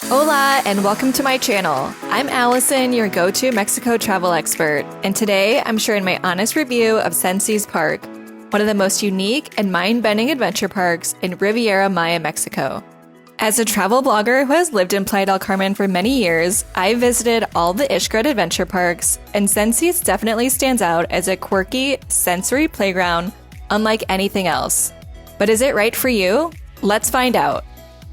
Hola and welcome to my channel. I'm Allison, your go-to Mexico travel expert, and today I'm sharing my honest review of Xenses Park, one of the most unique and mind-bending adventure parks in Riviera Maya, Mexico. As a travel blogger who has lived in Playa del Carmen for many years, I've visited all the Xcaret adventure parks, and Xenses definitely stands out as a quirky, sensory playground unlike anything else. But is it right for you? Let's find out.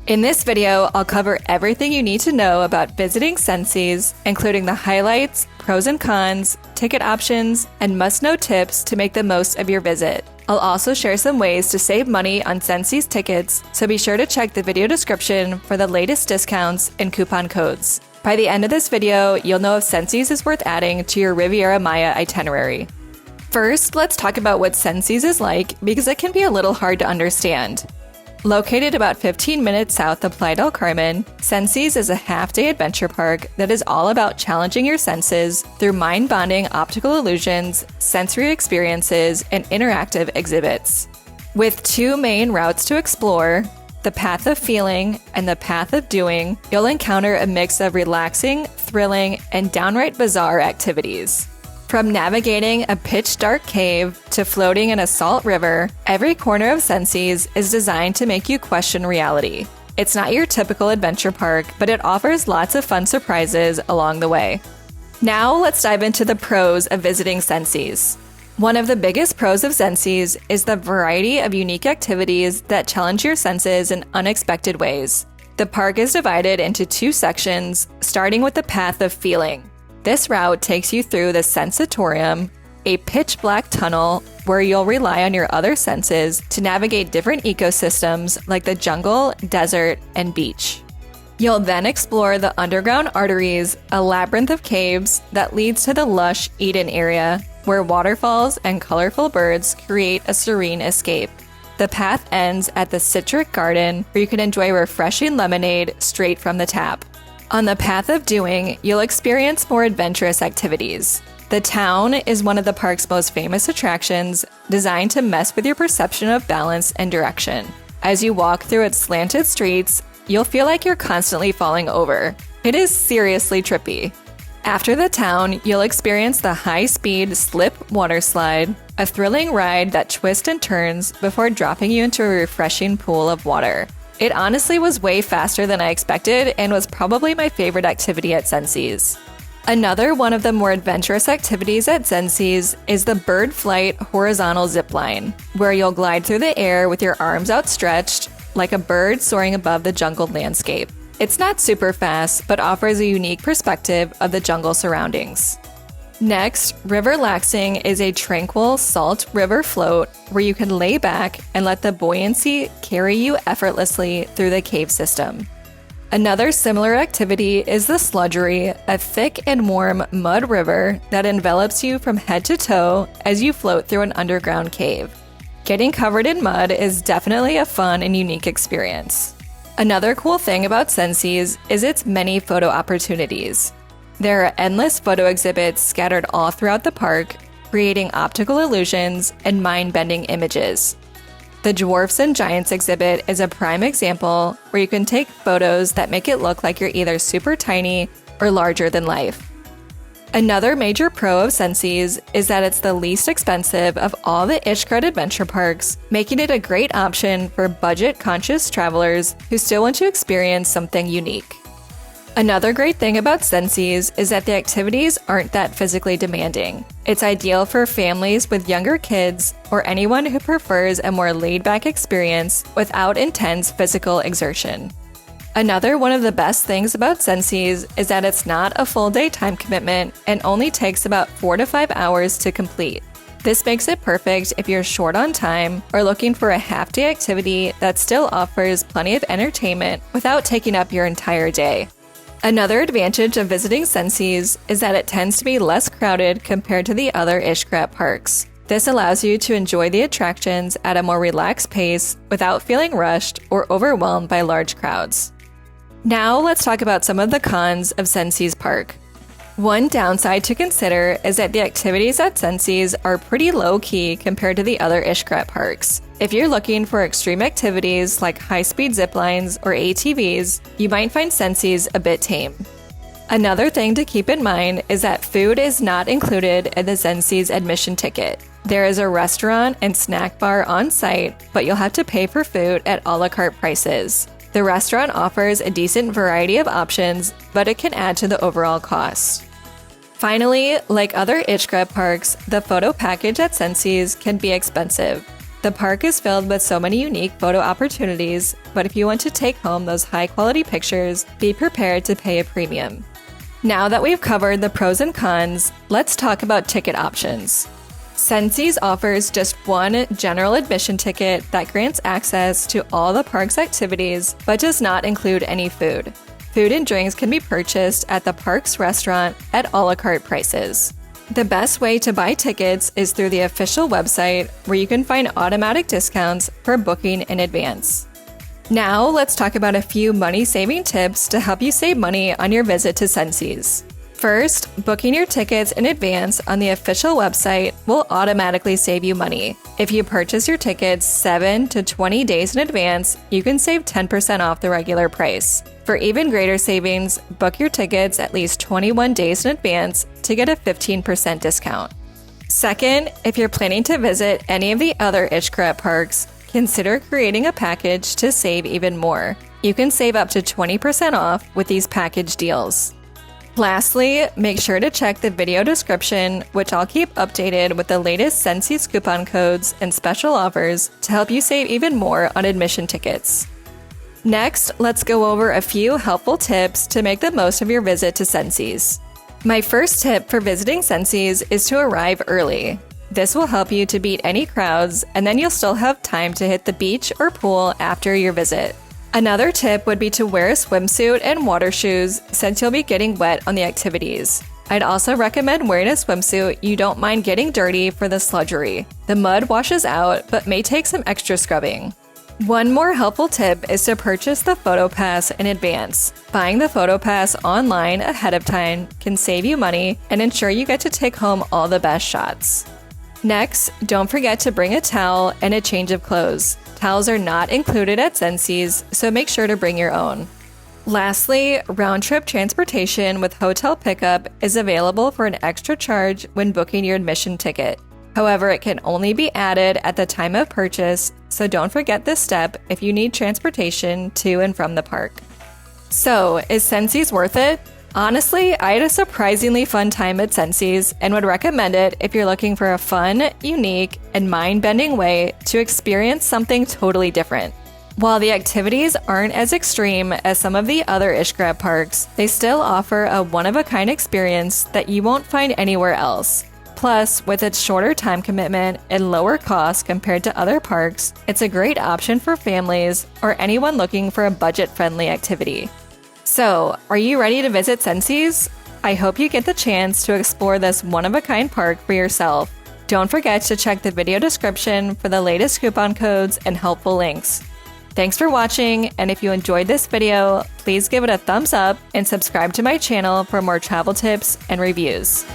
In this video, I'll cover everything you need to know about visiting Xenses, including the highlights, pros and cons, ticket options, and must-know tips to make the most of your visit. I'll also share some ways to save money on Xenses tickets, so be sure to check the video description for the latest discounts and coupon codes. By the end of this video, you'll know if Xenses is worth adding to your Riviera Maya itinerary. First, let's talk about what Xenses is like because it can be a little hard to understand. Located about 15 minutes south of Playa del Carmen, Xenses is a half-day adventure park that is all about challenging your senses through mind-bonding optical illusions, sensory experiences, and interactive exhibits. With two main routes to explore, the Path of Feeling and the Path of Doing, you'll encounter a mix of relaxing, thrilling, and downright bizarre activities. From navigating a pitch-dark cave to floating in a salt river, every corner of Xenses is designed to make you question reality. It's not your typical adventure park, but it offers lots of fun surprises along the way. Now let's dive into the pros of visiting Xenses. One of the biggest pros of Xenses is the variety of unique activities that challenge your senses in unexpected ways. The park is divided into two sections, starting with the Path of Feeling. This route takes you through the Sensatorium, a pitch-black tunnel where you'll rely on your other senses to navigate different ecosystems like the jungle, desert, and beach. You'll then explore the underground arteries, a labyrinth of caves that leads to the lush Eden area, where waterfalls and colorful birds create a serene escape. The path ends at the Citric Garden, where you can enjoy refreshing lemonade straight from the tap. On the Path of Doing, you'll experience more adventurous activities. The town is one of the park's most famous attractions, designed to mess with your perception of balance and direction. As you walk through its slanted streets, you'll feel like you're constantly falling over. It is seriously trippy. After the town, you'll experience the high-speed slip water slide, a thrilling ride that twists and turns before dropping you into a refreshing pool of water. It honestly was way faster than I expected and was probably my favorite activity at Xenses. Another one of the more adventurous activities at Xenses is the bird flight horizontal zipline, where you'll glide through the air with your arms outstretched like a bird soaring above the jungle landscape. It's not super fast, but offers a unique perspective of the jungle surroundings. Next, Riverlaxing is a tranquil salt river float where you can lay back and let the buoyancy carry you effortlessly through the cave system. Another similar activity is the Sludgery, a thick and warm mud river that envelops you from head to toe as you float through an underground cave. Getting covered in mud is definitely a fun and unique experience. Another cool thing about Xenses is its many photo opportunities. There are endless photo exhibits scattered all throughout the park, creating optical illusions and mind-bending images. The Dwarfs and Giants exhibit is a prime example where you can take photos that make it look like you're either super tiny or larger than life. Another major pro of Xenses is that it's the least expensive of all the Xcaret adventure parks, making it a great option for budget-conscious travelers who still want to experience something unique. Another great thing about Xenses is that the activities aren't that physically demanding. It's ideal for families with younger kids or anyone who prefers a more laid-back experience without intense physical exertion. Another one of the best things about Xenses is that it's not a full-day time commitment and only takes about 4 to 5 hours to complete. This makes it perfect if you're short on time or looking for a half-day activity that still offers plenty of entertainment without taking up your entire day. Another advantage of visiting Xenses is that it tends to be less crowded compared to the other Xcaret parks. This allows you to enjoy the attractions at a more relaxed pace without feeling rushed or overwhelmed by large crowds. Now let's talk about some of the cons of Xenses Park. One downside to consider is that the activities at Xenses are pretty low-key compared to the other Xcaret parks. If you're looking for extreme activities like high-speed zip lines or ATVs, you might find Xenses a bit tame. Another thing to keep in mind is that food is not included in the Xenses admission ticket. There is a restaurant and snack bar on site, but you'll have to pay for food at a la carte prices. The restaurant offers a decent variety of options, but it can add to the overall cost. Finally, like other Xcaret parks, the photo package at Xenses can be expensive. The park is filled with so many unique photo opportunities, but if you want to take home those high-quality pictures, be prepared to pay a premium. Now that we've covered the pros and cons, let's talk about ticket options. Xenses offers just one general admission ticket that grants access to all the park's activities, but does not include any food. Food and drinks can be purchased at the park's restaurant at a la carte prices. The best way to buy tickets is through the official website, where you can find automatic discounts for booking in advance. Now, let's talk about a few money-saving tips to help you save money on your visit to Xenses. First, booking your tickets in advance on the official website will automatically save you money. If you purchase your tickets 7 to 20 days in advance, you can save 10% off the regular price. For even greater savings, book your tickets at least 21 days in advance to get a 15% discount. Second, if you're planning to visit any of the other Xcaret parks, consider creating a package to save even more. You can save up to 20% off with these package deals. Lastly, make sure to check the video description, which I'll keep updated with the latest Xenses coupon codes and special offers to help you save even more on admission tickets. Next, let's go over a few helpful tips to make the most of your visit to Xenses. My first tip for visiting Xenses is to arrive early. This will help you to beat any crowds, and then you'll still have time to hit the beach or pool after your visit. Another tip would be to wear a swimsuit and water shoes, since you'll be getting wet on the activities. I'd also recommend wearing a swimsuit you don't mind getting dirty for the sludgery. The mud washes out, but may take some extra scrubbing. One more helpful tip is to purchase the photo pass in advance. Buying the photo pass online ahead of time can save you money and ensure you get to take home all the best shots. Next, don't forget to bring a towel and a change of clothes. Towels are not included at Xenses, so make sure to bring your own. Lastly, round-trip transportation with hotel pickup is available for an extra charge when booking your admission ticket. However, it can only be added at the time of purchase, so don't forget this step if you need transportation to and from the park. So, is Xenses worth it? Honestly, I had a surprisingly fun time at Xenses and would recommend it if you're looking for a fun, unique, and mind-bending way to experience something totally different. While the activities aren't as extreme as some of the other Xcaret parks, they still offer a one-of-a-kind experience that you won't find anywhere else. Plus, with its shorter time commitment and lower cost compared to other parks, it's a great option for families or anyone looking for a budget-friendly activity. So, are you ready to visit Xenses? I hope you get the chance to explore this one-of-a-kind park for yourself. Don't forget to check the video description for the latest coupon codes and helpful links. Thanks for watching, and if you enjoyed this video, please give it a thumbs up and subscribe to my channel for more travel tips and reviews.